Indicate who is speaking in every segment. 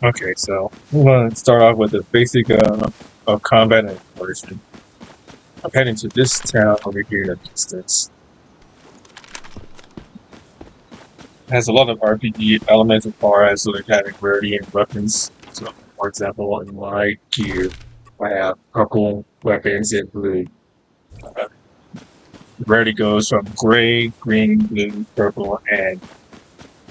Speaker 1: Okay, so I'm going to start off with the basic of combat and version. I'm heading to this town over here in the distance. It has a lot of RPG elements as far as like having rarity and weapons. So, for example, in my gear, I have purple weapons and blue. Uh, Rarity goes from gray, green, blue, purple, and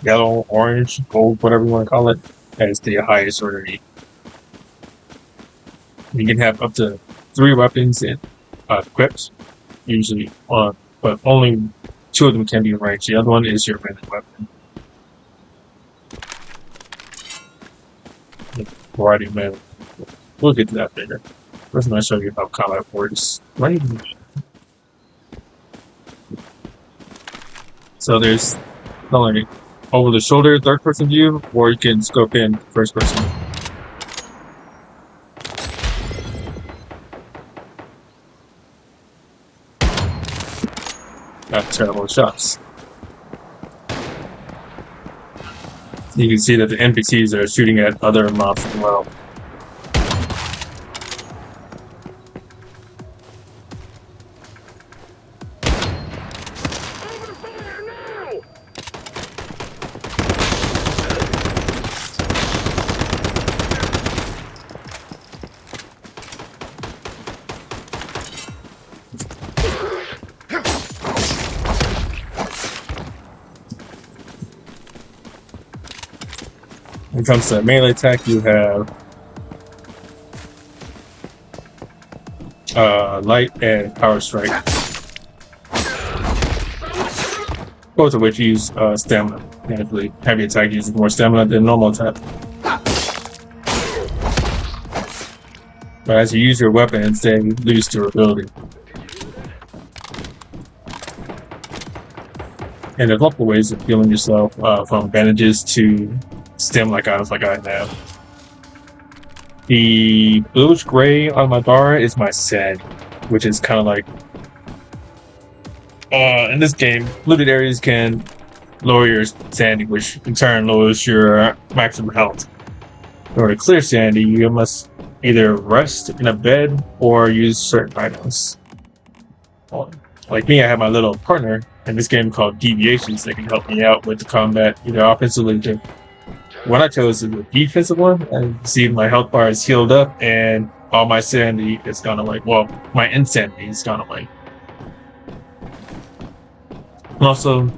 Speaker 1: yellow, orange, gold, whatever you want to call it, as the highest rarity. You can have up to 3 weapons and equipped, usually, but only 2 of them can be ranged. The other one is your melee weapon. Variety of melee. We'll get to that later. First, I'm going to show you how combat works. Right. So there's like over the shoulder third person view, or you can scope in first person. Got terrible shots. You can see that the NPCs are shooting at other mobs as well. When it comes to melee attack, you have light and power strike, both of which use stamina. And heavy attack uses more stamina than normal attack. But as you use your weapons, they lose durability. And there are a couple ways of healing yourself, from bandages to stem like I have. The bluish gray on my bar is my sand, which is kind of like in this game, looted areas can lower your sandy, which in turn lowers your maximum health. In order to clear sandy, you must either rest in a bed or use certain items. Like me, I have my little partner in this game called Deviations that can help me out with the combat, either offensively or defensively. What I chose is the defensive one, and see my health bar is healed up and all my sanity is gone away. Well, my insanity is gone away. And also,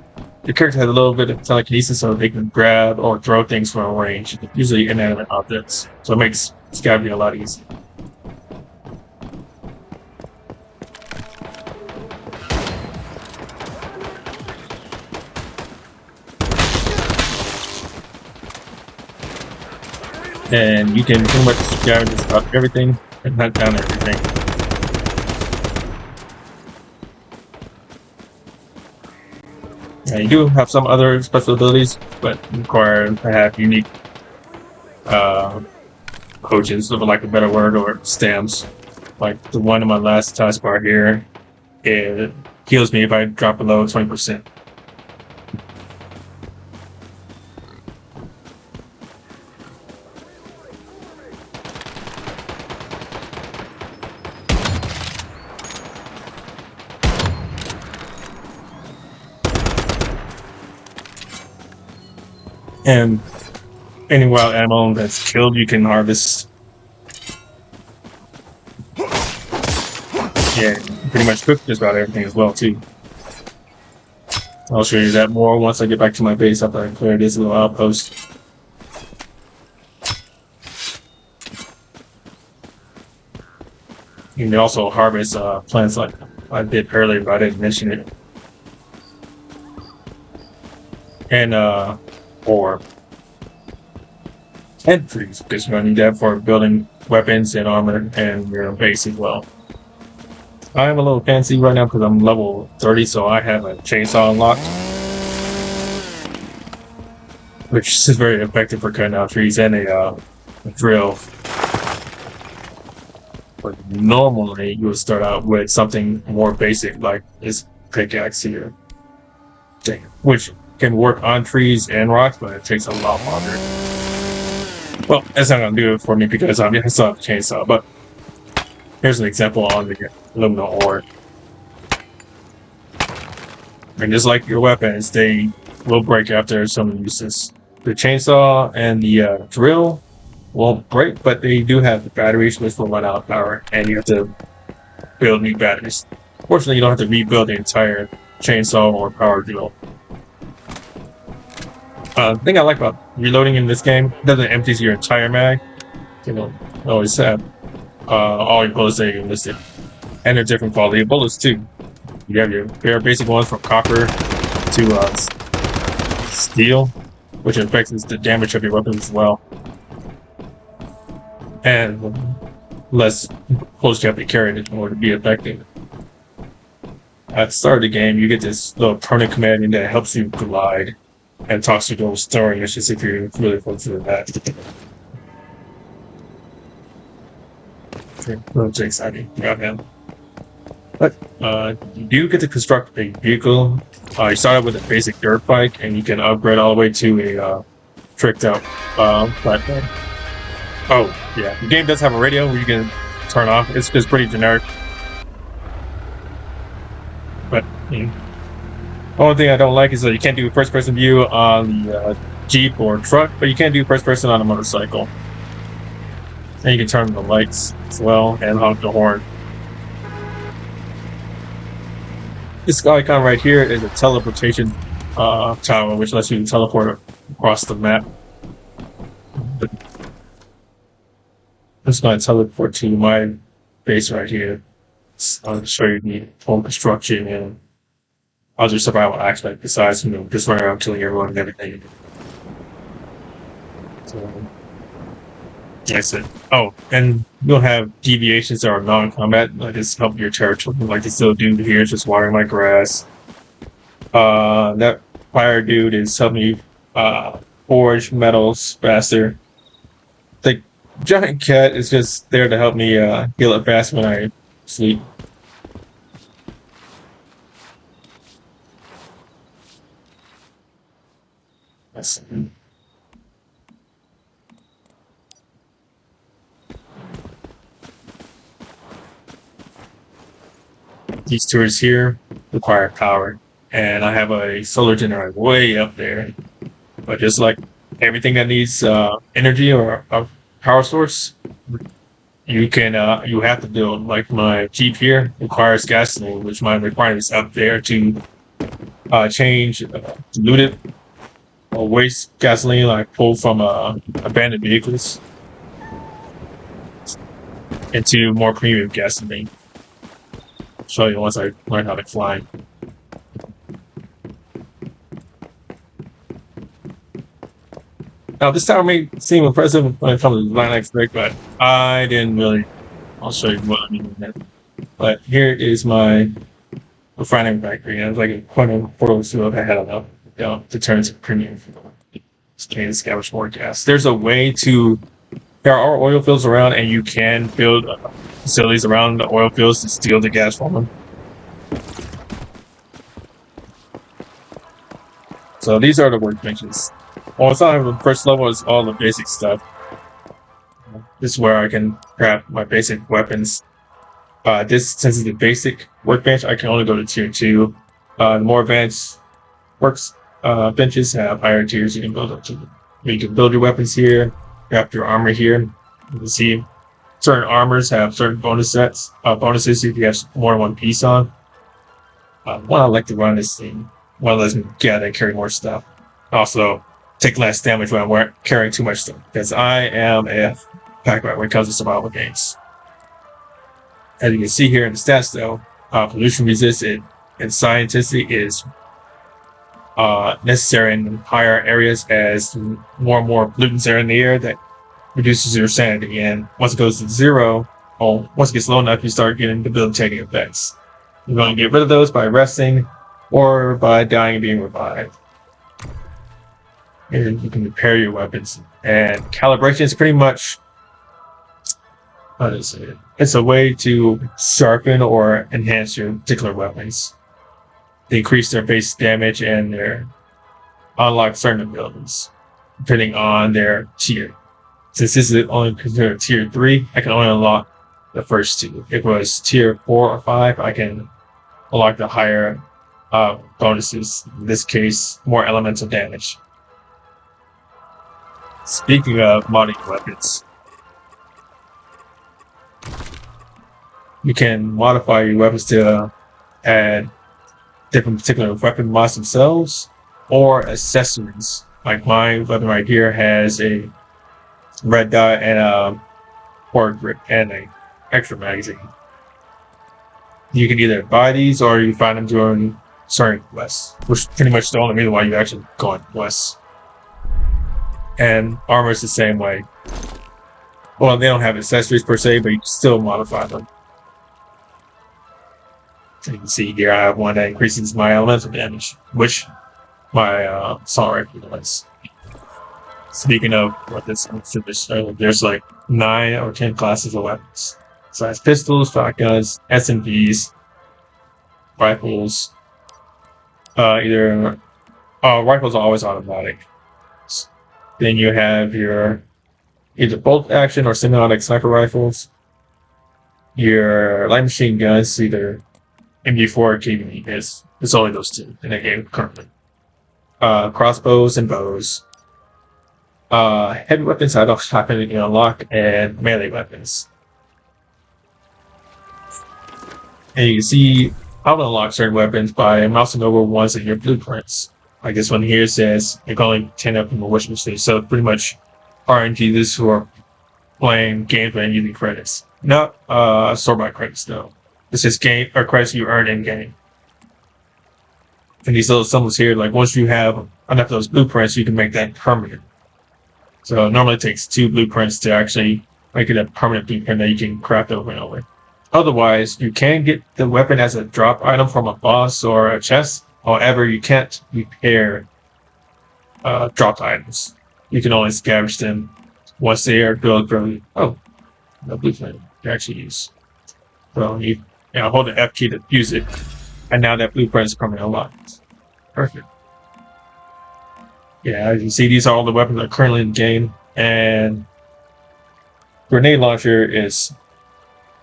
Speaker 1: the character has a little bit of telekinesis, so they can grab or throw things from a range, usually inanimate objects. So it makes scavenging a lot easier. And you can pretty much scavenge just about everything and hunt down everything. And you do have some other special abilities, but require to have unique potions, for lack of a better word, or stamps. Like the one in my last taskbar here, it heals me if I drop below 20%. And any wild animal that's killed, you can harvest. Yeah, pretty much cook just about everything as well too. I'll show you that more once I get back to my base after I clear this little outpost. You can also harvest plants like I did earlier, but I didn't mention it. And ore. And trees, because you're going to need that for building weapons and armor and your base as well. I'm a little fancy right now because I'm level 30, so I have a chainsaw unlocked, which is very effective for cutting out trees, and a drill. But normally you would start out with something more basic like this pickaxe here, which can work on trees and rocks, but it takes a lot longer. Well, that's not gonna do it for me because I still have a chainsaw. But here's an example on the aluminum ore. And just like your weapons, they will break after some uses. The chainsaw and the drill won't break, but they do have the batteries which will run out of power, and you have to build new batteries. Fortunately, you don't have to rebuild the entire chainsaw or power drill. The thing I like about reloading in this game, it doesn't empty your entire mag. You know, you always have all your bullets that you listed, and they're different quality of bullets too. You have your very basic ones from copper to steel, which affects the damage of your weapons as well, and less close you have to carry it in order to be effective. At the start of the game, you get this little permanent command that helps you glide and talks to those story issues if you're really close to that. Okay, little exciting. Got him. But you do get to construct a vehicle. You start out with a basic dirt bike, and you can upgrade all the way to a tricked out platform. Oh, yeah. The game does have a radio where you can turn off. It's just pretty generic. But the only thing I don't like is that you can't do first person view on the Jeep or truck, but you can do first person on a motorcycle. And you can turn on the lights as well and honk the horn. This icon right here is a teleportation tower, which lets you teleport across the map. I'm just going to teleport to my base right here. I'll show you the home construction and other survival aspect besides, just running around killing everyone and everything. So, I said, oh, and you'll have deviations that are non-combat, like just help your territory, like they still do here, just watering my grass. That fire dude is helping you forge metals faster. The giant cat is just there to help me heal it fast when I sleep. That's these tours here require power, and I have a solar generator way up there. But just like everything that needs energy or a power source, you have to build. Like my Jeep here requires gasoline, which my requirement is up there to change diluted or waste gasoline like pulled from abandoned vehicles into more premium gasoline. I'll show you once I learn how to fly. Now, this tower may seem impressive when it comes to design aspect, but I didn't really. I'll show you what I mean in a minute. But here is my refining factory, and it's like a quantum portal field I had enough to turn into premium fuel. Just to scavenge more gas. There's a way to. There are oil fields around, and you can build facilities around the oil fields to steal the gas from them. So these are the workbenches. Well, it's not the first level, it's all the basic stuff. This is where I can craft my basic weapons. Since it's the basic workbench, I can only go to tier 2. The more advanced benches have higher tiers you can build up to. You can build your weapons here, craft your armor here. You can see certain armors have certain bonuses if you have more than one piece on. One I like to run this thing. One lets me gather and carry more stuff. Also, take less damage when I'm carrying too much stuff, because I am a pack rat when it comes to survival games. As you can see here in the stats, though, pollution resistant and scientistic is necessary in higher areas as more and more pollutants are in the air that reduces your sanity. And once it goes to zero, or once it gets low enough, you start getting debilitating effects. You're going to get rid of those by resting or by dying and being revived. And you can repair your weapons. And calibration is pretty much, how to say it? It's a way to sharpen or enhance your particular weapons. They increase their base damage and their unlock certain abilities, depending on their tier. Since this is only considered tier 3, I can only unlock the first two. If it was tier 4 or 5, I can unlock the higher bonuses. In this case, more elemental damage. Speaking of modding weapons, you can modify your weapons to add different particular weapon mods themselves or accessories. Like my weapon right here has a red dot and a forward grip and a extra magazine. You can either buy these or you find them during certain quests, which is pretty much the only reason why you actually go on quests. And armor is the same way. Well, they don't have accessories per se, but you can still modify them. So you can see here I have one that increases my elemental damage, which my assault rifle does. Speaking of what this there's like 9 or 10 classes of weapons. So it has pistols, shotguns, SMGs, rifles. Rifles are always automatic. Then you have your either bolt action or semi-automatic sniper rifles. Your light machine guns, either MG4 or KV. It's only those two in the game currently. Crossbows and bows. Heavy weapons I don't happen to unlock, and melee weapons. And you can see how to unlock certain weapons by mousing over ones in your blueprints. Like this one here says you can only 10 up from a wish machine. So pretty much RNGs who are playing games and using credits. Not store-bought credits though. This is game or credits you earn in game. And these little symbols here, like once you have enough of those blueprints, you can make that permanent. So it normally takes 2 blueprints to actually make it a permanent blueprint that you can craft over and over. Otherwise, you can get the weapon as a drop item from a boss or a chest. However, you can't repair dropped items. You can only scavenge them once they are built from no blueprint to actually use. So you hold the F key to use it, and now that blueprint is permanently unlocked. Perfect. Yeah, as you see, these are all the weapons that are currently in the game, and grenade launcher is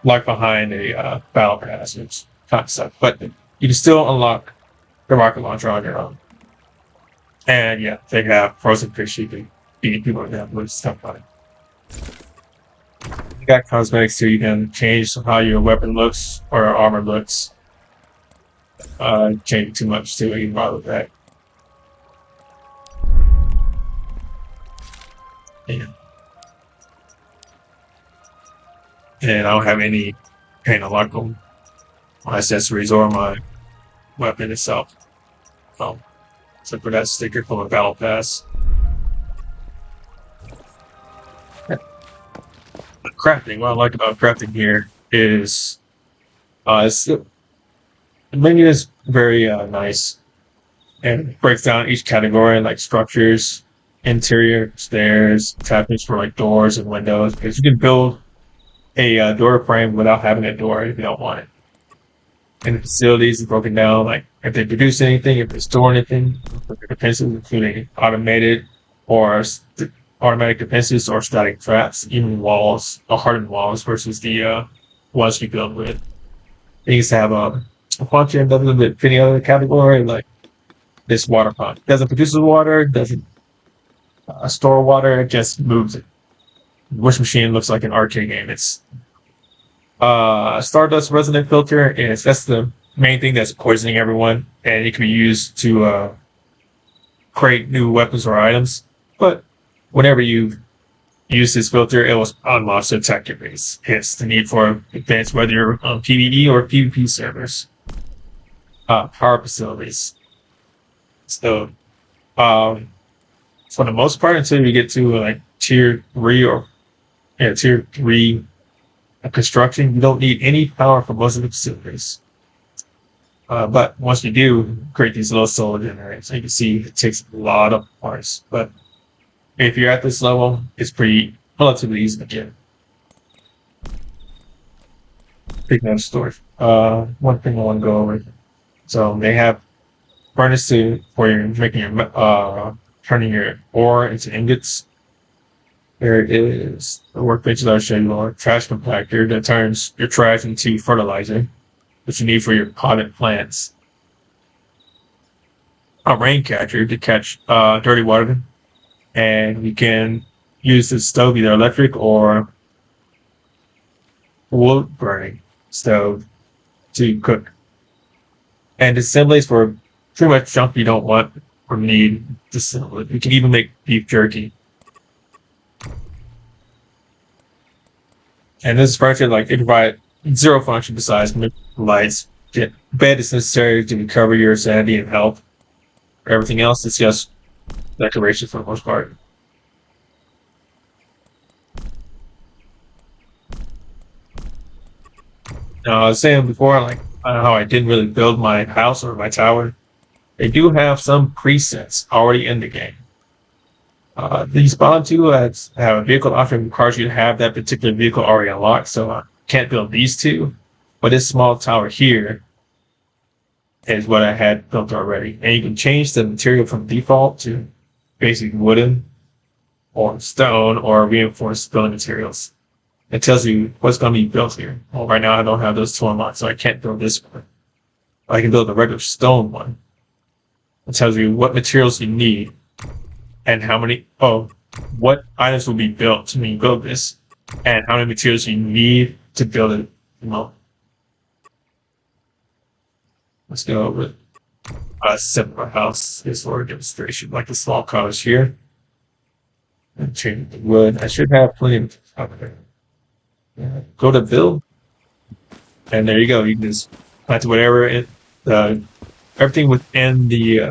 Speaker 1: locked behind a battle pass, which kind of sucks. But you can still unlock the rocket launcher on your own. And yeah, they have frozen fish you can beat people with them with stuff on it. You got cosmetics too. You can change how your weapon looks or armor looks. Change it too much too. You can bother with that. Yeah. And I don't have any paint unlock them, my accessories or my weapon itself. Except for that sticker from a battle pass. Crafting. What I like about crafting here is the menu is very nice and it breaks down each category like structures, interior, stairs, cabinets for like doors and windows. Because you can build a door frame without having a door if you don't want it. And the facilities is broken down, like if they produce anything, if they store anything, defenses including automated or automatic defenses or static traps, even walls or hardened walls versus the ones you build with. They used to have a function that doesn't fit any other category, like this water pump. It doesn't produce the water, doesn't store water, it just moves it. The wish machine looks like an arcade game. It's Stardust resonant filter is that's the main thing that's poisoning everyone, and it can be used to create new weapons or items. But whenever you use this filter, it will unlock to attack your base. Hence the need for advanced, whether you're on PvE or PvP servers. Power facilities. So, for the most part, until you get to like tier 3 construction, you don't need any power for most of the facilities. But once you do, create these little solar generators. So you can see it takes a lot of parts. But if you're at this level, it's pretty relatively easy to get. Speaking of storage, one thing I want to go over. So they have furnace where you're making your turning your ore into ingots. There is a workbench that I'll show you more. Trash compactor that turns your trash into fertilizer, which you need for your potted plants. A rain catcher to catch dirty water, and you can use the stove either electric or wood burning stove to cook. And assemblies for pretty much junk you don't want or need to assemble it. You can even make beef jerky. And this furniture, like, it provide zero function besides lights. Bed is necessary to recover your sanity and health. Everything else is just decoration for the most part. Now, I was saying before, like, how I didn't really build my house or my tower. They do have some presets already in the game. The Spawn 2 have a vehicle option requires you to have that particular vehicle already unlocked, so I can't build these two. But this small tower here is what I had built already. And you can change the material from default to basic wooden or stone or reinforced building materials. It tells you what's going to be built here. Well, right now I don't have those two unlocked, so I can't build this one. I can build a regular stone one. It tells you what materials you need and how many, what items will be built when you build this, and how many materials you need to build it. Let's go with a simple house is for a demonstration, like the small cottage here. And change the wood. I should have plenty of okay. Yeah. Go to build, and there you go. You can just plant whatever everything within the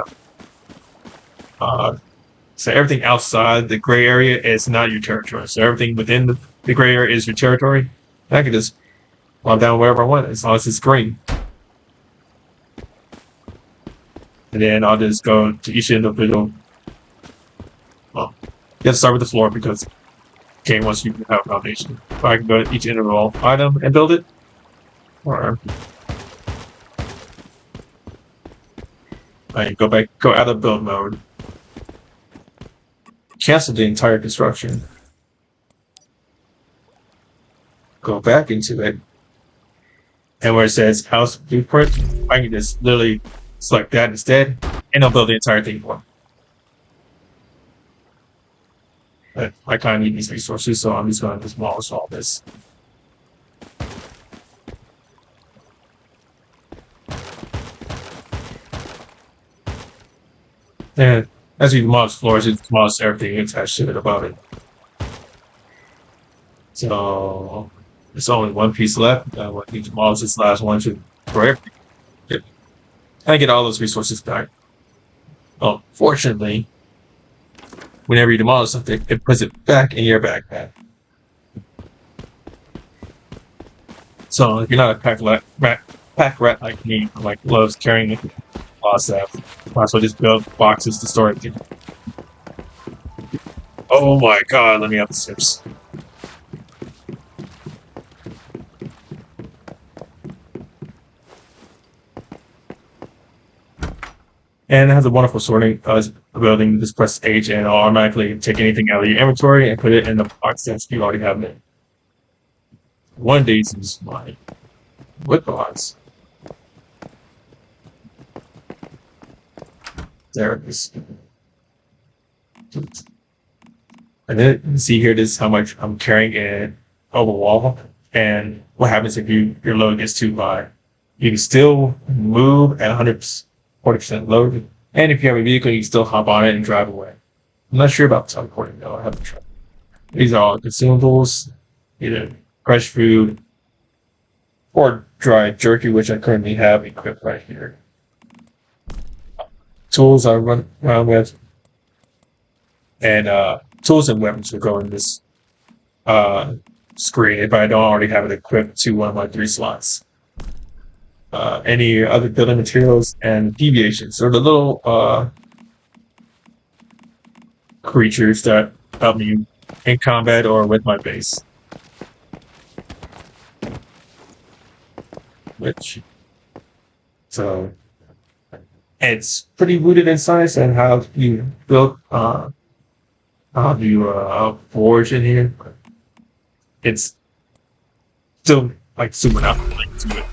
Speaker 1: so everything outside the gray area is not your territory. So everything within the gray area is your territory. I can just plop down wherever I want as long as it's green. And then I'll just go to each individual. Well, you have to start with the floor because game wants you to have a foundation. So I can go to each individual item and build it. Or I can go out of build mode. Cancel the entire construction. Go back into it. And where it says house blueprint, I can just literally select that instead, and I'll build the entire thing for me. But I kind of need these resources, so I'm just going to demolish all this. And as you demolish floors, it demolishes everything attached to it about it. So there's only one piece left. What you demolish this last one for everything. I get all those resources back. Well, fortunately, whenever you demolish something, it puts it back in your backpack. So if you're not a pack rat like me, like loves carrying a lot of stuff, might as well just build boxes to store it. Oh my god, let me have the steps. And it has a wonderful sorting ability. Just press H and it'll automatically take anything out of your inventory and put it in the box that you already have in. One of these is my wood box. There it is. And then you can see here, this is how much I'm carrying in over wall. And what happens if your load gets too high. You can still move at 140% load. And if you have a vehicle, you can still hop on it and drive away. I'm not sure about teleporting though. I haven't tried. These are all consumables, either fresh food or dry jerky, which I currently have equipped right here. Tools I run around with, and tools and weapons will go in this screen if I don't already have it equipped to one of my 3 slots. Any other building materials and deviations, or the little creatures that help me in combat or with my base. So it's pretty rooted in science and how you build I'll do forge in here. It's still like super not like to it.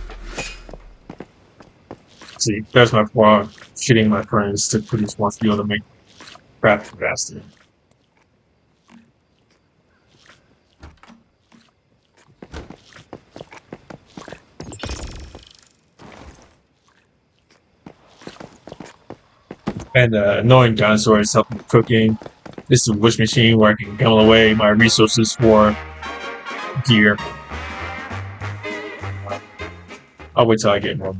Speaker 1: See, there's my frog shitting my friends to produce more fuel to make craft faster. And annoying dinosaurs help with cooking. This is a wish machine where I can gamble away my resources for gear. I'll wait till I get more.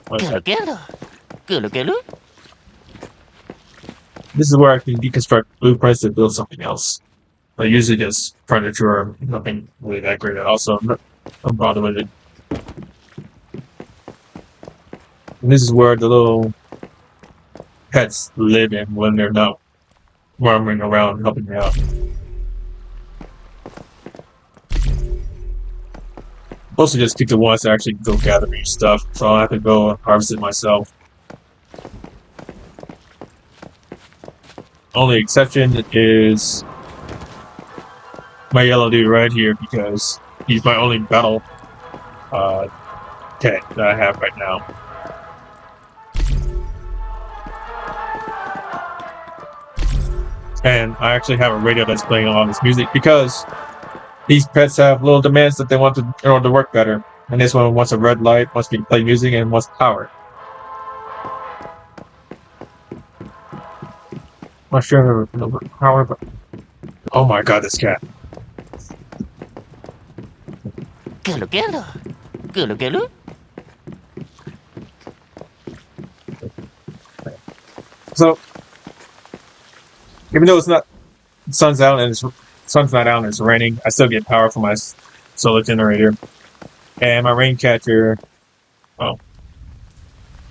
Speaker 1: This is where I can deconstruct blueprints to build something else. But usually just furniture or nothing really that great. Also, I'm bothered with it. And this is where the little pets live in when they're not roaming around helping me out. Mostly just keep the ones that actually go gather me stuff, so I don't have to go and harvest it myself. Only exception is my yellow dude right here because he's my only battle pet that I have right now. And I actually have a radio that's playing all this music because these pets have little demands that they want to in order to work better. And this one wants a red light, wants me to play music, and wants power. I'm not sure the power, but oh my god, this cat. So, even though it's not sun's out and sun's not out and it's raining, I still get power from my solar generator. And my rain catcher, oh,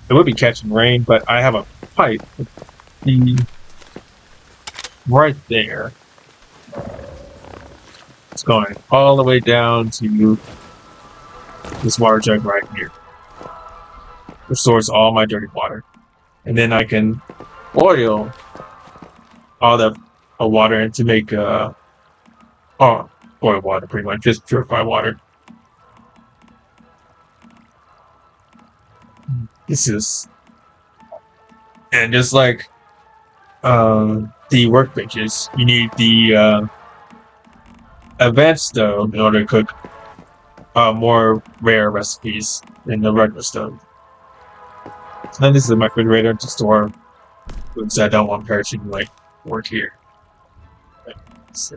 Speaker 1: it would be catching rain, but I have a pipe right there. It's going all the way down to this water jug right here, which stores all my dirty water. And then I can boil all the water to make boil water, pretty much, just purify water. This is, and just like the workbenches, you need the advanced stove in order to cook more rare recipes than the regular stove. And this is my refrigerator to store foods that I don't want perishing, like work here. So,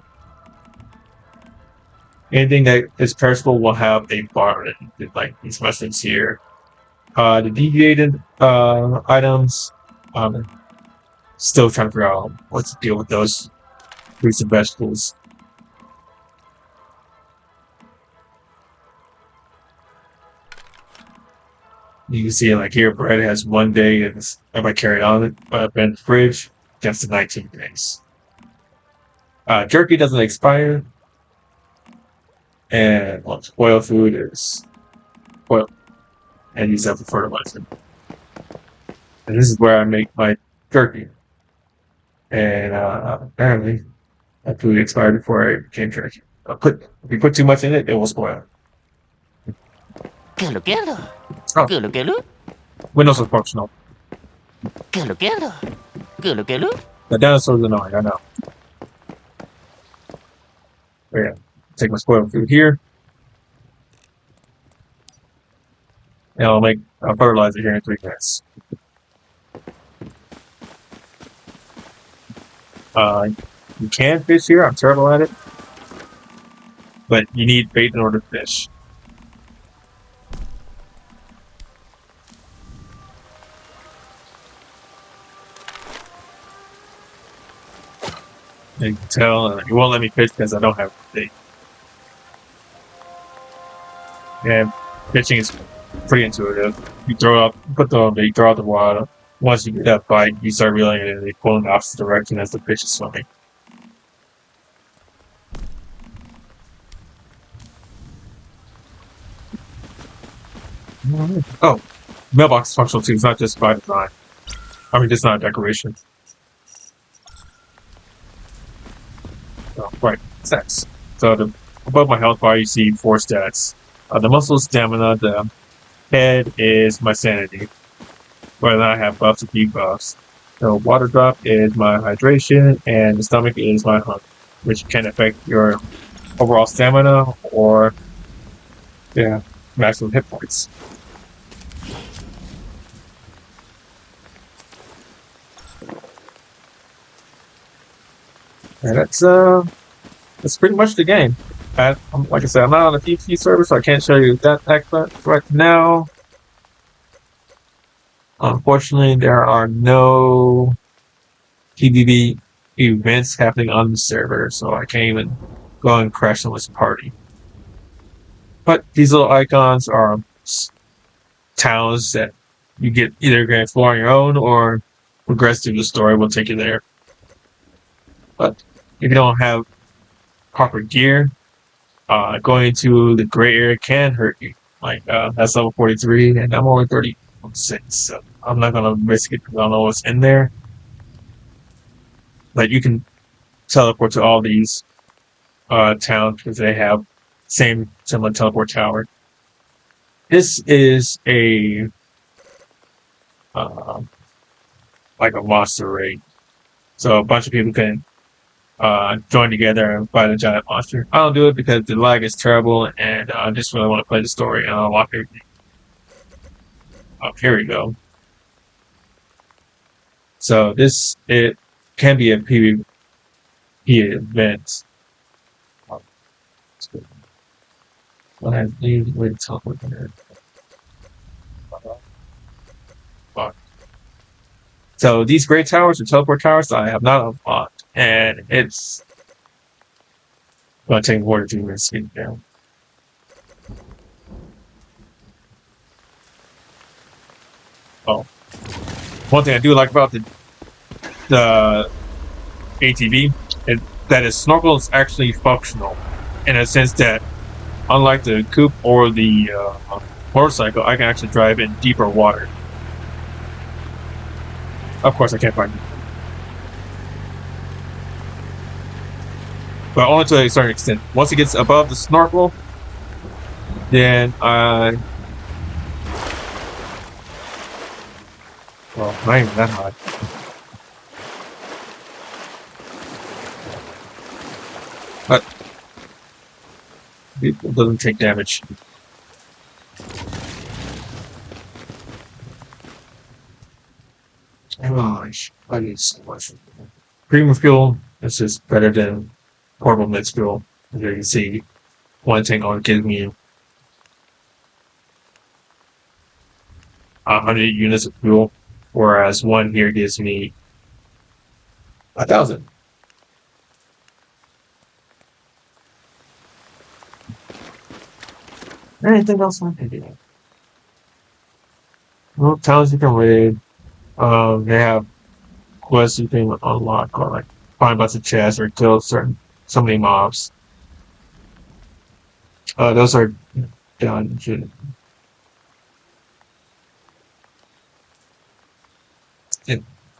Speaker 1: anything that is perishable will have a bar in it, like these mushrooms here. The deviated items, still trying to figure out what to deal with those fruits and vegetables. You can see, like here, bread has 1 day, and if I carry it on it, but in the fridge, just the 19 days. Jerky doesn't expire, and well, oil food is oil, and use that for fertilizer. And this is where I make my jerky. And apparently, that food expired before I became jerky. If you put too much in it, it will spoil. Oh. Windows are functional. The dinosaurs are annoying, I know. But yeah, take my spoiled food here. And I'll make a fertilizer here in 3 minutes. You can fish here, I'm terrible at it. But you need bait in order to fish. You can tell, you won't let me fish because I don't have bait. And fishing is pretty intuitive. You throw out, put the bait, throw out the water. Once you get that bite, you start reeling it and they pull in the opposite direction as the fish is swimming. Oh, mailbox is functional too. It's not just by design. I mean, it's not a decoration. Oh, right, stats. So above my health bar, you see four stats. The muscle stamina, the head is my sanity, whether I have buffs or debuffs. The water drop is my hydration, and the stomach is my hunger, which can affect your overall stamina or yeah, maximum hit points. And that's pretty much the game. Like I said, I'm not on the PvP server, so I can't show you that aspect right now. Unfortunately, there are no PvP events happening on the server, so I can't even go and crash someone's party. But these little icons are towns that you get either going to explore on your own or progress through the story will take you there. But if you don't have proper gear, going to the gray area can hurt you. Like that's level 43, and I'm only 36, so I'm not gonna risk it because I don't know what's in there. But you can teleport to all these towns because they have same similar teleport tower. This is a uh, like a monster raid, so a bunch of people can join together and fight a giant monster. I don't do it because the lag is terrible, and I just really want to play the story and unlock everything. Here we go. So it can be a PvP event. But I need to talk with her. So these great towers are teleport towers I have not unlocked, and it's going to take more than 2 minutes to get down. Oh, one thing I do like about the ATV is that its snorkel is actually functional in a sense that, unlike the coupe or the motorcycle, I can actually drive in deeper water. Of course, I can't find it, but only to a certain extent. Once it gets above the snorkel, then well, not even that high. But it doesn't take damage. Oh, I need so much. Premium fuel is just better than portable mid fuel. As you can see, one tank only gives me 100 units of fuel, whereas one here gives me 1,000. Anything else I can do? Well, towns you can raid. They have quests you can unlock or like find a bunch of chests or kill so many mobs. Those are done. Yeah,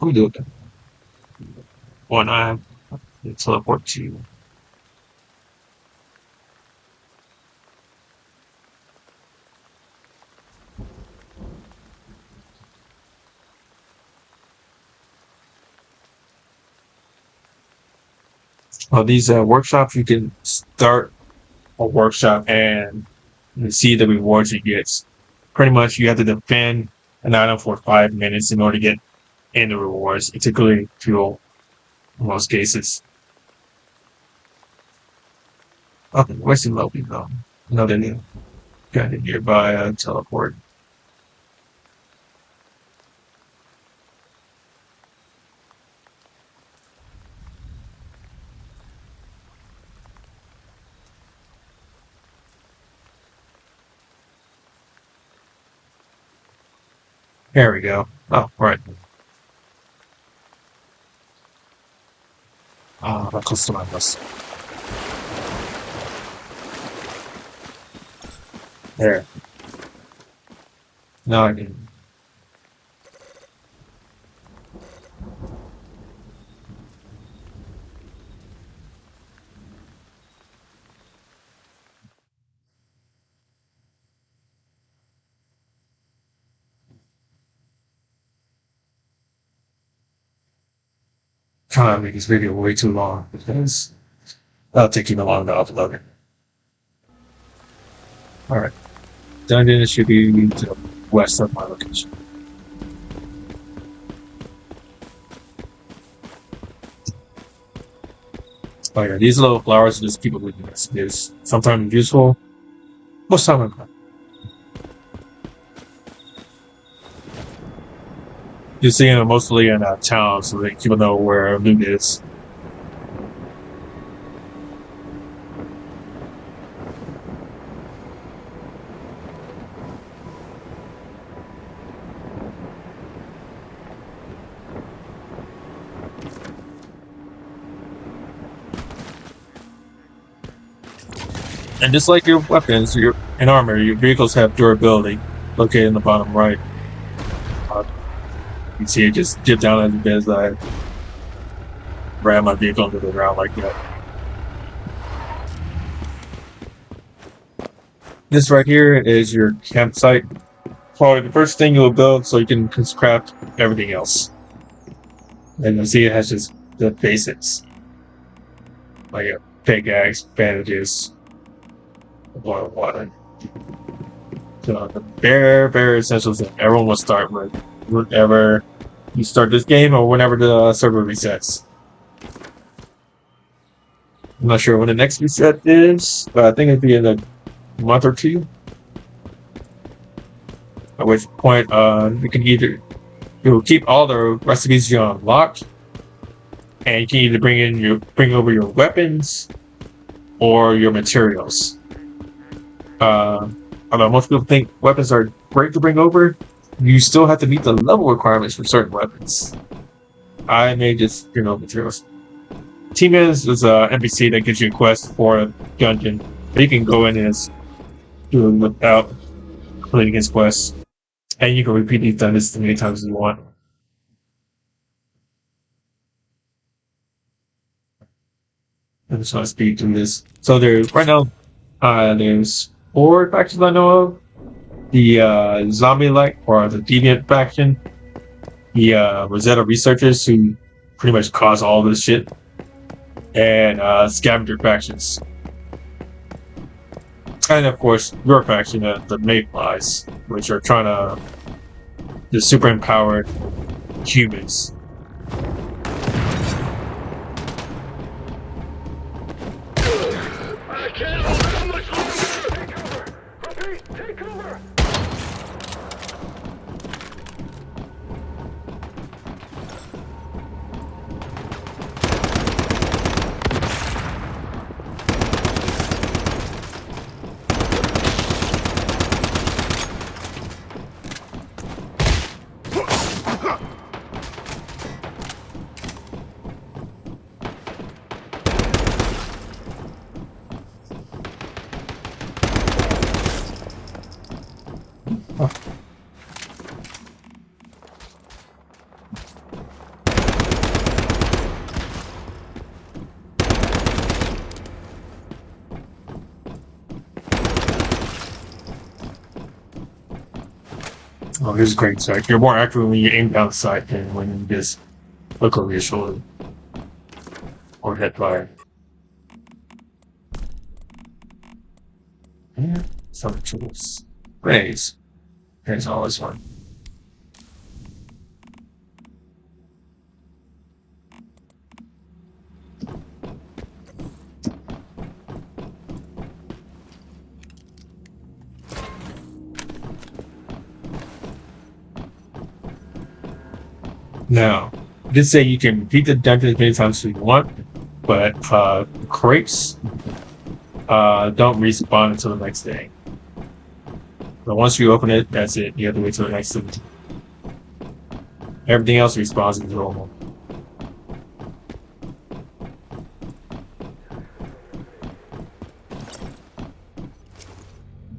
Speaker 1: let me do it. One I teleport to. These workshops, you can start a workshop and you see the rewards you get. Pretty much, you have to defend an item for 5 minutes in order to get in the rewards, particularly fuel in most cases. Okay, where's the Loki though? Another new kind of nearby teleport. There we go. Oh, right. That close to my bus. There. Now I can. trying to make this video way too long because that'll take you long to upload it. Alright. Dungeon should be to the west of my location. Oh yeah, these little flowers just keep looking at this. Sometimes useful, most time not. You see them mostly in town so that people know where loot is. And just like your weapons and armor, your vehicles have durability, located in the bottom right. You can see it just dip down as it as I ram my vehicle into the ground like that. This right here is your campsite. Probably the first thing you'll build so you can craft everything else. And you'll see it has just the basics. Like a pickaxe, bandages, a boil of water. So the bare essentials that everyone will start with whenever you start this game or whenever the server resets. I'm not sure when the next reset is, but I think it'll be in a month or two. At which point you can either keep all the recipes you unlock, and you can either bring over your weapons or your materials. Although most people think weapons are great to bring over, you still have to meet the level requirements for certain weapons. I may just bring over materials. T-Mans is an NPC that gives you a quest for a dungeon, but you can go in and do it without completing his quest, and you can repeat these dungeons as many times as you want. I'm just gonna speed through this. So there's right now, there's 4 factions I know of. The zombie-like or the deviant faction, the Rosetta researchers who pretty much cause all this shit, and scavenger factions, and of course your faction, the Mayflies, which are trying to the super empowered humans.
Speaker 2: I can't hold it much longer! Take cover! Repeat, take cover!
Speaker 1: Oh, here's a great sight. You're more accurate when you aim down sight than when you just look over your shoulder or head fire. Yeah, some tools. Grenades. Grenades are always fun. Now, I did say you can repeat the dungeon as many times as you want, but crates don't respawn until the next day. But once you open it, that's it. You have to wait till the next day. Everything else respawns as normal.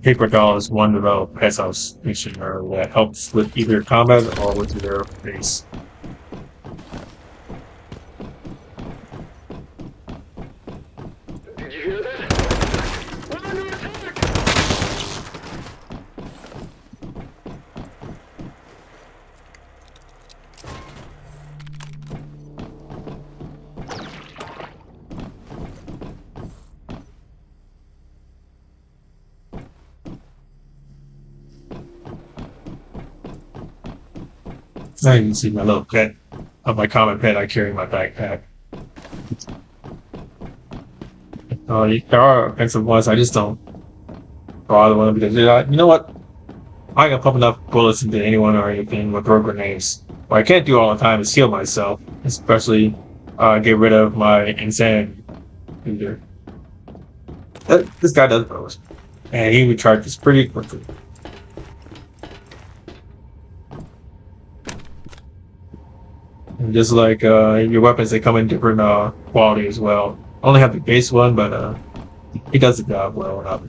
Speaker 1: Paper Doll is one developed Pets House missioner that helps with either combat or with your base.
Speaker 2: Did you hear that? We're under attack!
Speaker 1: Now you can see my little pet of my common pet I carry in my backpack. There are offensive ones. I just don't bother with them because they're like, you know what? I can pump enough bullets into anyone or anything with throw grenades. What I can't do all the time is heal myself, especially get rid of my insanity. Either. This guy does those, and he recharges pretty quickly. And just like your weapons, they come in different quality as well. I only have the base one, but he does the job well enough.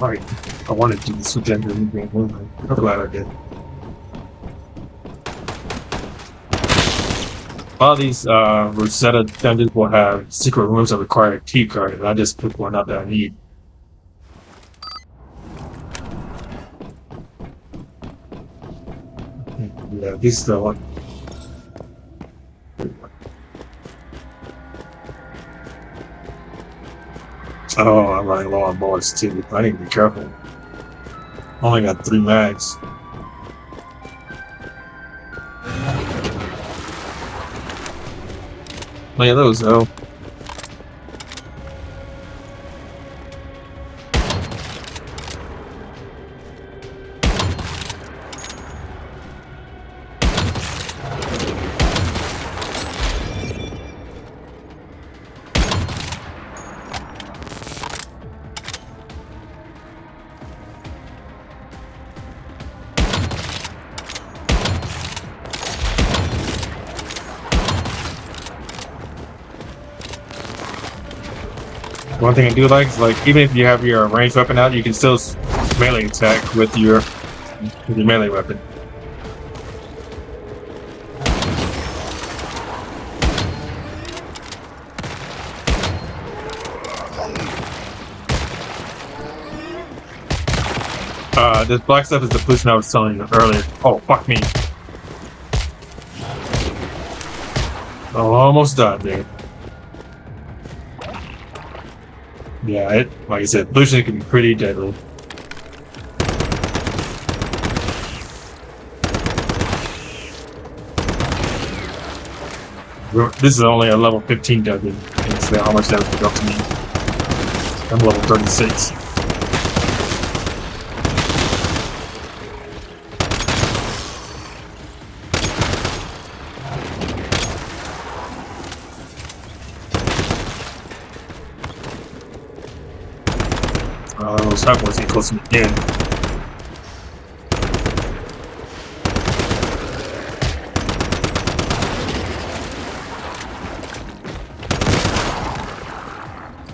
Speaker 1: Right. I wanted to do this with gender movement. I'm glad I did. A lot of these Rosetta dungeons will have secret rooms that require a key card, and I just picked one up that I need. Yeah, this is the one. Oh, I'm running low on bullets too. I need to be careful. Only got 3 mags. Look at those though. One thing I do like is even if you have your ranged weapon out, you can still melee attack with your melee weapon. This black stuff is the pollution I was telling you earlier. Oh, fuck me. Oh, almost done, dude. Yeah, like I said, pollution can be pretty deadly. This is only a level 15 dungeon. And so how much that would up to me. I'm level 36. Those hot boys get close to me again.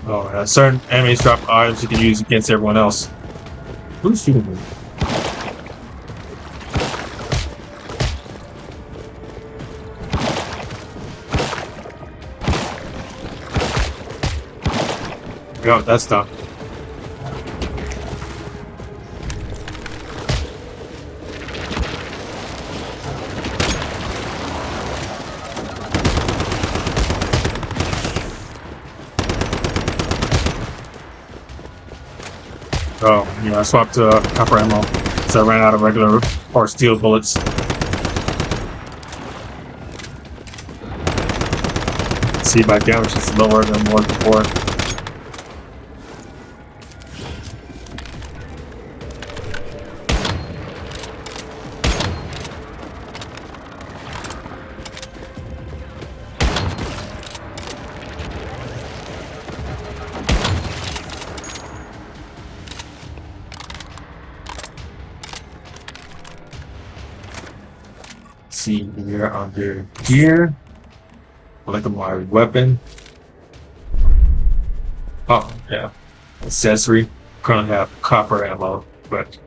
Speaker 1: Oh, certain enemies drop items you can use against everyone else. Who's shooting me? Oh, that's done. Oh, yeah, I swapped to copper ammo, so I ran out of regular or steel bullets. See, my damage is lower than it was before. See here under gear. Look at my weapon. Oh, yeah. Accessory. Currently have copper ammo, but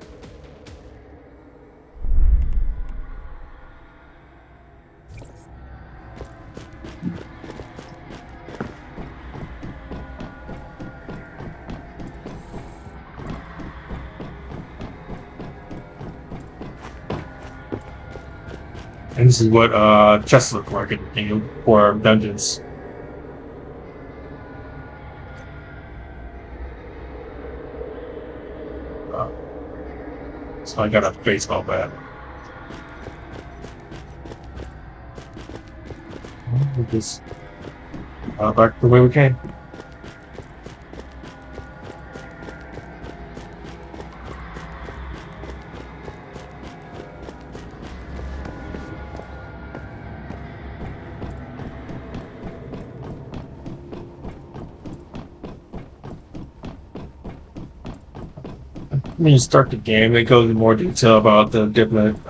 Speaker 1: and this is what chests look like for dungeons. So I got a baseball bat. We'll just back the way we came. When you start the game, it goes in more detail about the different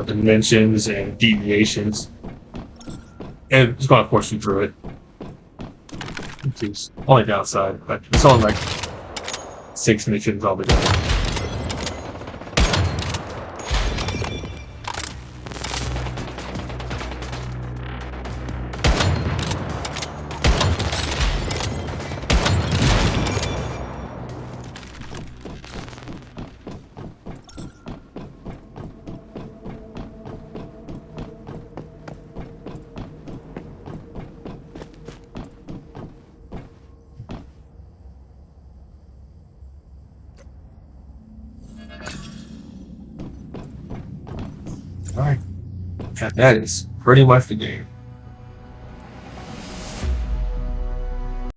Speaker 1: dimensions and deviations, and it's going to force you through it. Which is only downside, but it's only like 6 missions altogether. All right, that is pretty much the game.